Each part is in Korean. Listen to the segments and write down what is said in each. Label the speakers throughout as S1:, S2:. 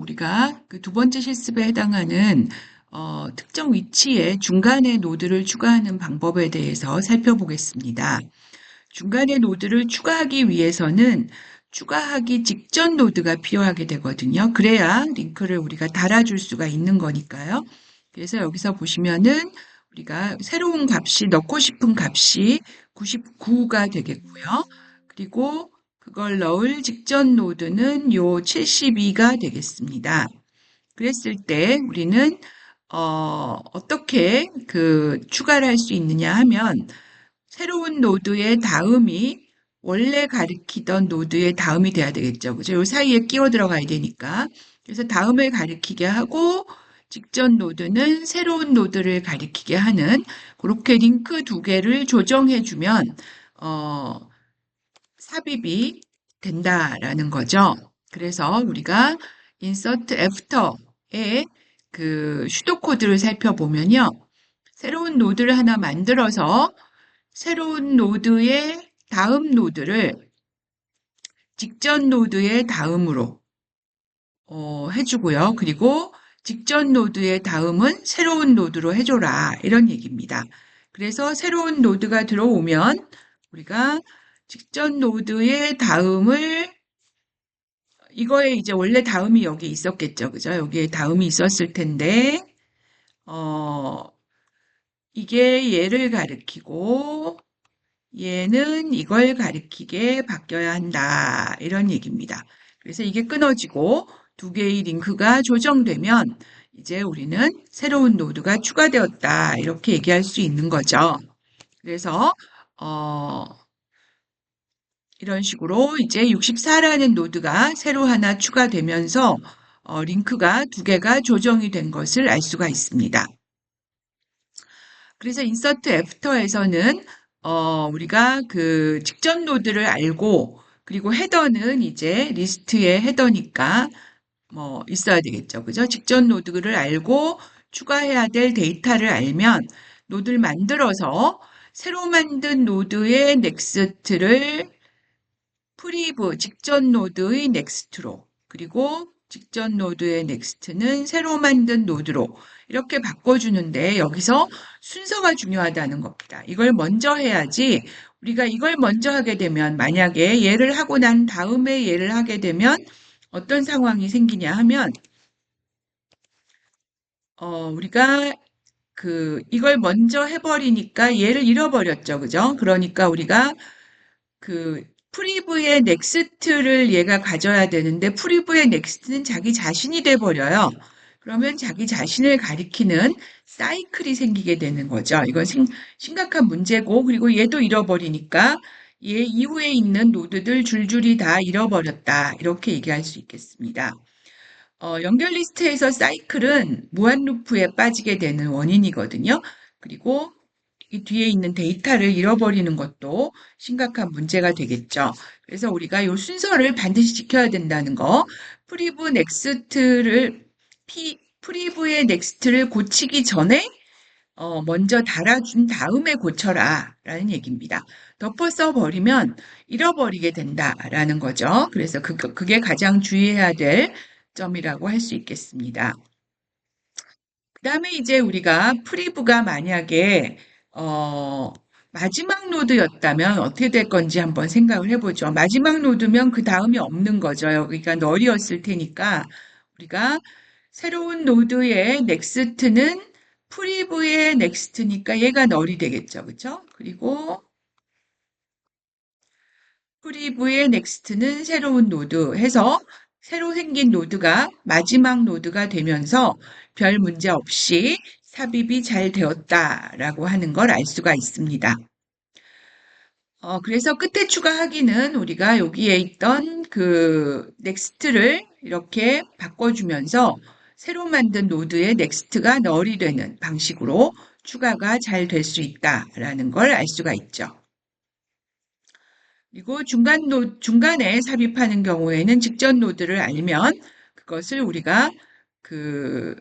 S1: 우리가 그 두 번째 실습에 해당하는 특정 위치에 중간에 노드를 추가하는 방법에 대해서 살펴보겠습니다. 중간에 노드를 추가하기 위해서는 추가하기 직전 노드가 필요하게 되거든요. 그래야 링크를 우리가 달아줄 수가 있는 거니까요. 그래서 여기서 보시면은 우리가 새로운 값이 넣고 싶은 값이 99가 되겠고요. 그리고 그걸 넣을 직전 노드는 요 72가 되겠습니다. 그랬을 때 우리는 어떻게 그 추가를 할 수 있느냐 하면 새로운 노드의 다음이 원래 가리키던 노드의 다음이 돼야 되겠죠. 그죠? 요 사이에 끼워 들어가야 되니까. 그래서 다음을 가리키게 하고 직전 노드는 새로운 노드를 가리키게 하는 그렇게 링크 두 개를 조정해주면 삽입이 된다라는 거죠. 그래서 우리가 insert after의 그 슈도 코드를 살펴보면요. 새로운 노드를 하나 만들어서 새로운 노드의 다음 노드를 직전 노드의 다음으로 해주고요. 그리고 직전 노드의 다음은 새로운 노드로 해줘라. 이런 얘기입니다. 그래서 새로운 노드가 들어오면 우리가 직전 노드의 다음을 이거에 이제 원래 다음이 여기 있었겠죠. 그죠? 여기에 다음이 있었을 텐데 이게 얘를 가리키고 얘는 이걸 가리키게 바뀌어야 한다. 이런 얘기입니다. 그래서 이게 끊어지고 두 개의 링크가 조정되면 이제 우리는 새로운 노드가 추가되었다. 이렇게 얘기할 수 있는 거죠. 그래서 이런 식으로 이제 64라는 노드가 새로 하나 추가되면서 링크가 두 개가 조정이 된 것을 알 수가 있습니다. 그래서 insert after에서는 우리가 그 직전 노드를 알고 그리고 헤더는 이제 리스트의 헤더니까 뭐 있어야 되겠죠. 그죠? 직전 노드를 알고 추가해야 될 데이터를 알면 노드를 만들어서 새로 만든 노드의 넥스트를 프리브 직전 노드의 넥스트로 그리고 직전 노드의 넥스트는 새로 만든 노드로 이렇게 바꿔주는데 여기서 순서가 중요하다는 겁니다. 이걸 먼저 해야지 우리가 이걸 먼저 하게 되면 만약에 얘를 하고 난 다음에 얘를 하게 되면 어떤 상황이 생기냐 하면 우리가 이걸 먼저 해버리니까 얘를 잃어버렸죠. 그죠? 그러니까 우리가 그 프리브의 넥스트를 얘가 가져야 되는데 프리브의 넥스트는 자기 자신이 돼버려요. 그러면 자기 자신을 가리키는 사이클이 생기게 되는 거죠. 이건 심각한 문제고 그리고 얘도 잃어버리니까 얘 이후에 있는 노드들 줄줄이 다 잃어버렸다. 이렇게 얘기할 수 있겠습니다. 연결 리스트에서 사이클은 무한 루프에 빠지게 되는 원인이거든요. 그리고 이 뒤에 있는 데이터를 잃어버리는 것도 심각한 문제가 되겠죠. 그래서 우리가 이 순서를 반드시 지켜야 된다는 거. 프리브 넥스트를 프리브의 넥스트를 고치기 전에 먼저 달아준 다음에 고쳐라 라는 얘기입니다. 덮어 써버리면 잃어버리게 된다라는 거죠. 그래서 그게 가장 주의해야 될 점이라고 할 수 있겠습니다. 그 다음에 이제 우리가 프리브가 만약에 마지막 노드였다면 어떻게 될 건지 한번 생각을 해보죠. 마지막 노드면 그 다음이 없는 거죠. 여기가 널이었을 테니까 우리가 새로운 노드의 넥스트는 프리브의 넥스트니까 얘가 널이 되겠죠. 그렇죠? 그리고 프리브의 넥스트는 새로운 노드 해서 새로 생긴 노드가 마지막 노드가 되면서 별 문제 없이 삽입이 잘 되었다라고 하는 걸 알 수가 있습니다. 그래서 끝에 추가하기는 우리가 여기에 있던 그 넥스트를 이렇게 바꿔주면서 새로 만든 노드의 넥스트가 널이 되는 방식으로 추가가 잘 될 수 있다라는 걸 알 수가 있죠. 그리고 중간에 삽입하는 경우에는 직전 노드를 알면 그것을 우리가 그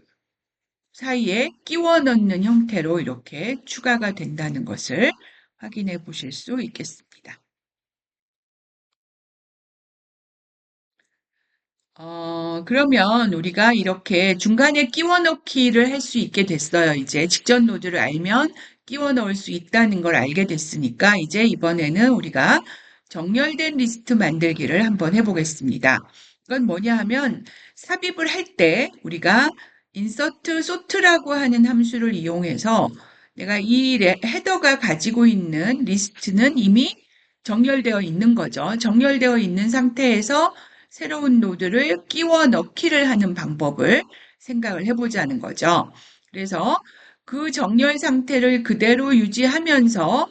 S1: 사이에 끼워 넣는 형태로 이렇게 추가가 된다는 것을 확인해 보실 수 있겠습니다. 그러면 우리가 이렇게 중간에 끼워 넣기를 할 수 있게 됐어요. 이제 직전 노드를 알면 끼워 넣을 수 있다는 걸 알게 됐으니까 이제 이번에는 우리가 정렬된 리스트 만들기를 한번 해보겠습니다. 이건 뭐냐 하면 삽입을 할 때 우리가 insert sort라고 하는 함수를 이용해서 내가 이 헤더가 가지고 있는 리스트는 이미 정렬되어 있는 거죠. 정렬되어 있는 상태에서 새로운 노드를 끼워 넣기를 하는 방법을 생각을 해보자는 거죠. 그래서 그 정렬 상태를 그대로 유지하면서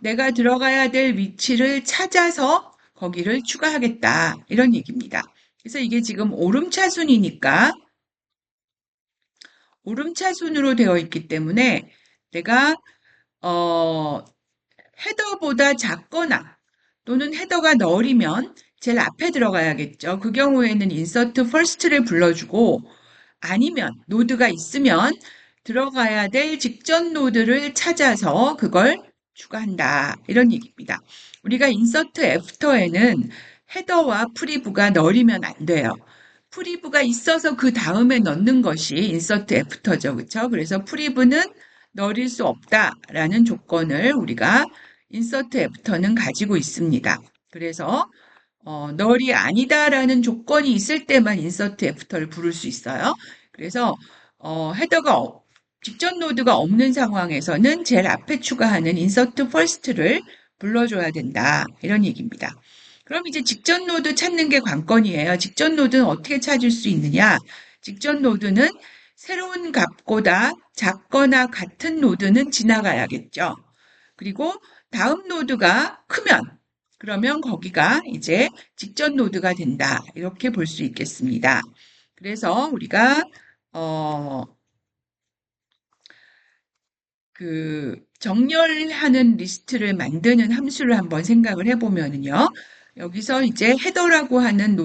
S1: 내가 들어가야 될 위치를 찾아서 거기를 추가하겠다. 이런 얘기입니다. 그래서 이게 지금 오름차순이니까 오름차순으로 되어 있기 때문에 내가 어, 헤더보다 작거나 또는 헤더가 널이면 제일 앞에 들어가야겠죠. 그 경우에는 insert first를 불러주고 아니면 노드가 있으면 들어가야 될 직전 노드를 찾아서 그걸 추가한다. 이런 얘기입니다. 우리가 insert after에는 헤더와 프리브가 널이면 안 돼요. 프리브가 있어서 그 다음에 넣는 것이 insert after죠. 그렇죠? 그래서 프리브는 넣을 수 없다라는 조건을 우리가 insert after는 가지고 있습니다. 그래서 널이 아니다라는 조건이 있을 때만 insert after를 부를 수 있어요. 그래서 헤더가 직전 노드가 없는 상황에서는 제일 앞에 추가하는 insert first를 불러줘야 된다. 이런 얘기입니다. 그럼 이제 직전 노드 찾는 게 관건이에요. 직전 노드는 어떻게 찾을 수 있느냐? 직전 노드는 새로운 값보다 작거나 같은 노드는 지나가야겠죠. 그리고 다음 노드가 크면 그러면 거기가 이제 직전 노드가 된다. 이렇게 볼 수 있겠습니다. 그래서 우리가 어, 그 정렬하는 리스트를 만드는 함수를 한번 생각을 해보면은요. 여기서 이제 헤더라고 하는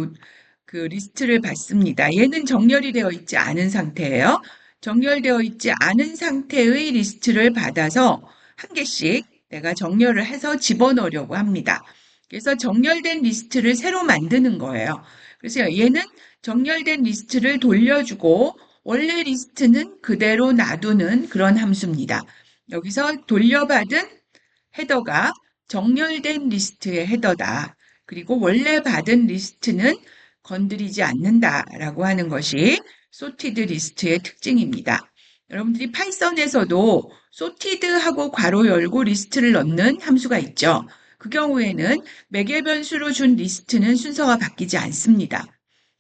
S1: 그 리스트를 받습니다. 얘는 정렬이 되어 있지 않은 상태예요. 정렬되어 있지 않은 상태의 리스트를 받아서 한 개씩 내가 정렬을 해서 집어넣으려고 합니다. 그래서 정렬된 리스트를 새로 만드는 거예요. 그래서 얘는 정렬된 리스트를 돌려주고 원래 리스트는 그대로 놔두는 그런 함수입니다. 여기서 돌려받은 헤더가 정렬된 리스트의 헤더다. 그리고 원래 받은 리스트는 건드리지 않는다라고 하는 것이 sorted 리스트의 특징입니다. 여러분들이 파이썬에서도 sorted하고 괄호 열고 리스트를 넣는 함수가 있죠. 그 경우에는 매개 변수로 준 리스트는 순서가 바뀌지 않습니다.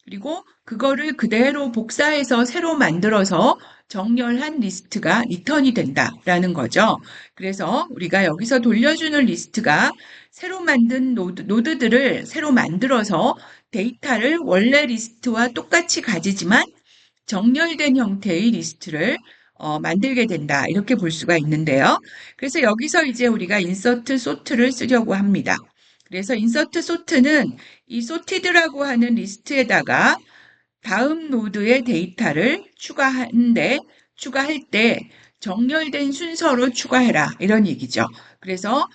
S1: 그리고 그거를 그대로 복사해서 새로 만들어서 정렬한 리스트가 리턴이 된다라는 거죠. 그래서 우리가 여기서 돌려주는 리스트가 새로 만든 노드들을 새로 만들어서 데이터를 원래 리스트와 똑같이 가지지만 정렬된 형태의 리스트를 만들게 된다. 이렇게 볼 수가 있는데요. 그래서 여기서 이제 우리가 insert sort를 쓰려고 합니다. 그래서 insert sort는 이 sorted라고 하는 리스트에다가 다음 노드의 데이터를 추가할 때 정렬된 순서로 추가해라. 이런 얘기죠. 그래서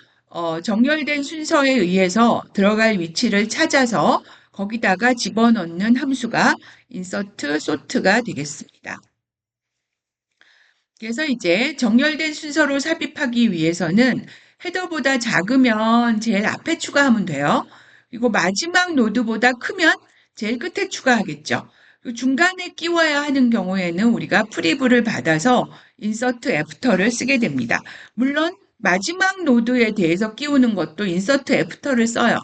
S1: 정렬된 순서에 의해서 들어갈 위치를 찾아서 거기다가 집어넣는 함수가 insert sort가 되겠습니다. 그래서 이제 정렬된 순서로 삽입하기 위해서는 헤더보다 작으면 제일 앞에 추가하면 돼요. 그리고 마지막 노드보다 크면 제일 끝에 추가하겠죠. 중간에 끼워야 하는 경우에는 우리가 프리브를 받아서 insert after를 쓰게 됩니다. 물론 마지막 노드에 대해서 끼우는 것도 insert after를 써요.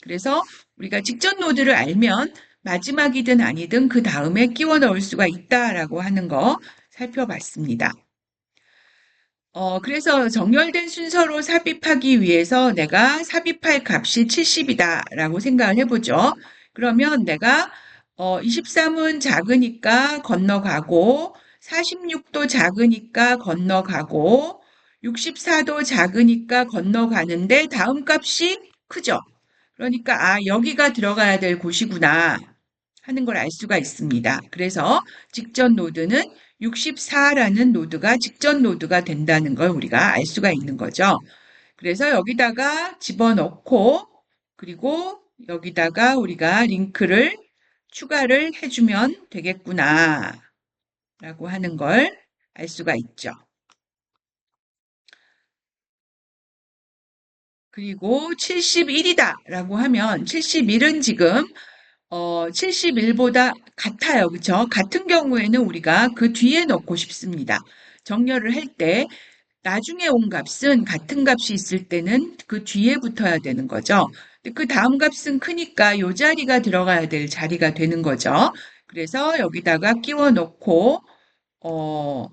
S1: 그래서 우리가 직전 노드를 알면 마지막이든 아니든 그 다음에 끼워 넣을 수가 있다라고 하는 거 살펴봤습니다. 그래서 정렬된 순서로 삽입하기 위해서 내가 삽입할 값이 70이다 라고 생각을 해보죠. 그러면 내가 23은 작으니까 건너가고 46도 작으니까 건너가고 64도 작으니까 건너가는데 다음 값이 크죠. 그러니까 여기가 들어가야 될 곳이구나 하는 걸 알 수가 있습니다. 그래서 직전 노드는 64라는 노드가 직전 노드가 된다는 걸 우리가 알 수가 있는 거죠. 그래서 여기다가 집어넣고 그리고 여기다가 우리가 링크를 추가를 해주면 되겠구나 라고 하는 걸 알 수가 있죠. 그리고 71이다 라고 하면 71은 지금 71보다 같아요. 그쵸? 같은 경우에는 우리가 그 뒤에 넣고 싶습니다. 정렬을 할 때 나중에 온 값은 같은 값이 있을 때는 그 뒤에 붙어야 되는 거죠. 근데 그 다음 값은 크니까 이 자리가 들어가야 될 자리가 되는 거죠. 그래서 여기다가 끼워 넣고 어,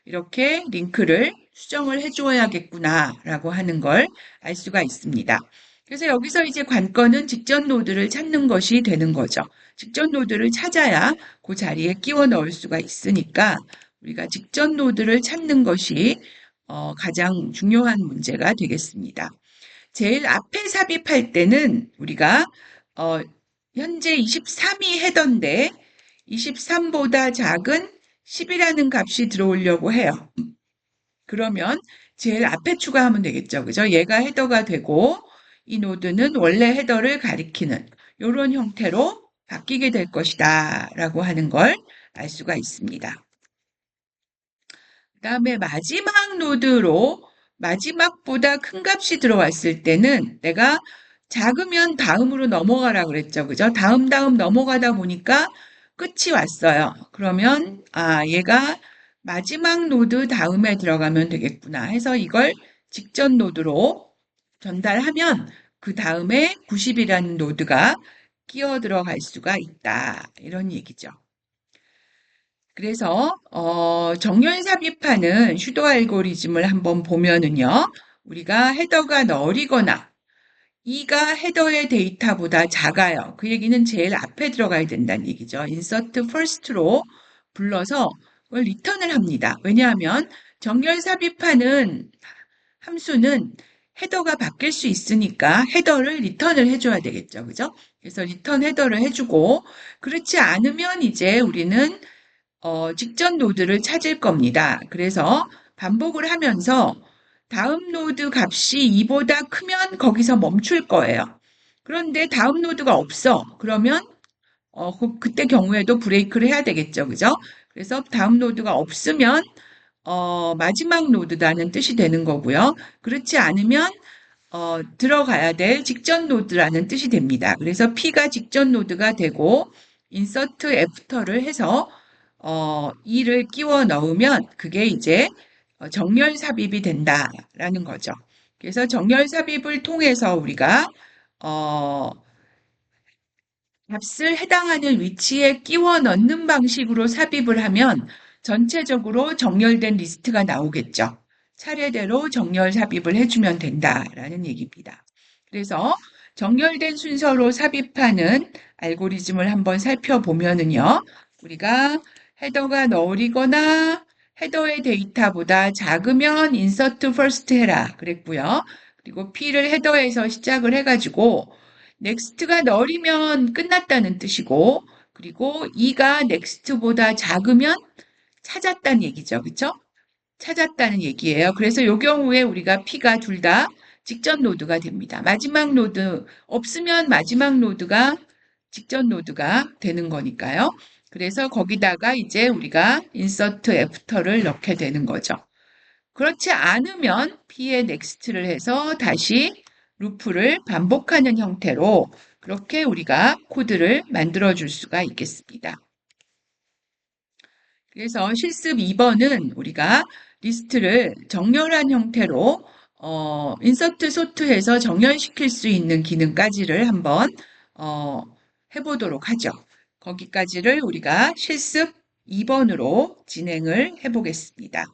S1: 이렇게 링크를 수정을 해주어야겠구나라고 하는 걸 알 수가 있습니다. 그래서 여기서 이제 관건은 직전 노드를 찾는 것이 되는 거죠. 직전 노드를 찾아야 그 자리에 끼워 넣을 수가 있으니까 우리가 직전 노드를 찾는 것이 가장 중요한 문제가 되겠습니다. 제일 앞에 삽입할 때는 우리가 어, 현재 23이 헤더인데 23보다 작은 10이라는 값이 들어오려고 해요. 그러면 제일 앞에 추가하면 되겠죠. 그죠? 얘가 헤더가 되고 이 노드는 원래 헤더를 가리키는 이런 형태로 바뀌게 될 것이다 라고 하는 걸 알 수가 있습니다. 그 다음에 마지막 노드로 마지막보다 큰 값이 들어왔을 때는 내가 작으면 다음으로 넘어가라 그랬죠. 그죠? 다음 넘어가다 보니까 끝이 왔어요. 그러면 얘가 마지막 노드 다음에 들어가면 되겠구나 해서 이걸 직전 노드로 전달하면 그 다음에 90이라는 노드가 끼어 들어갈 수가 있다. 이런 얘기죠. 그래서 정렬 삽입하는 슈도 알고리즘을 한번 보면은요. 우리가 헤더가 널이거나 이가 헤더의 데이터보다 작아요. 그 얘기는 제일 앞에 들어가야 된다는 얘기죠. insert first로 불러서 그걸 리턴을 합니다. 왜냐하면 정렬 삽입하는 함수는 헤더가 바뀔 수 있으니까 헤더를 리턴을 해줘야 되겠죠. 그죠? 그래서 리턴 헤더를 해주고 그렇지 않으면 이제 우리는 직전 노드를 찾을 겁니다. 그래서 반복을 하면서 다음 노드 값이 2보다 크면 거기서 멈출 거예요. 그런데 다음 노드가 없어. 그러면 그때 경우에도 브레이크를 해야 되겠죠. 그죠? 그래서 다음 노드가 없으면 마지막 노드다는 뜻이 되는 거고요. 그렇지 않으면 들어가야 될 직전 노드라는 뜻이 됩니다. 그래서 P가 직전 노드가 되고 insert after를 해서 2를 끼워 넣으면 그게 이제 정렬 삽입이 된다라는 거죠. 그래서 정렬 삽입을 통해서 우리가 어, 값을 해당하는 위치에 끼워 넣는 방식으로 삽입을 하면 전체적으로 정렬된 리스트가 나오겠죠. 차례대로 정렬 삽입을 해주면 된다라는 얘기입니다. 그래서 정렬된 순서로 삽입하는 알고리즘을 한번 살펴보면은요. 우리가 헤더가 널이거나 헤더의 데이터보다 작으면 insert first 해라 그랬고요. 그리고 P를 헤더에서 시작을 해가지고 넥스트가 널이면 끝났다는 뜻이고 그리고 2가 넥스트보다 작으면 찾았다는 얘기죠. 그쵸? 찾았다는 얘기예요. 그래서 이 경우에 우리가 P가 둘 다 직전 노드가 됩니다. 마지막 노드 없으면 마지막 노드가 직전 노드가 되는 거니까요. 그래서 거기다가 이제 우리가 insert after를 넣게 되는 거죠. 그렇지 않으면 P의 next를 해서 다시 루프를 반복하는 형태로 그렇게 우리가 코드를 만들어 줄 수가 있겠습니다. 그래서 실습 2번은 우리가 리스트를 정렬한 형태로 인서트 소트해서 정렬시킬 수 있는 기능까지를 한번 해보도록 하죠. 거기까지를 우리가 실습 2번으로 진행을 해보겠습니다.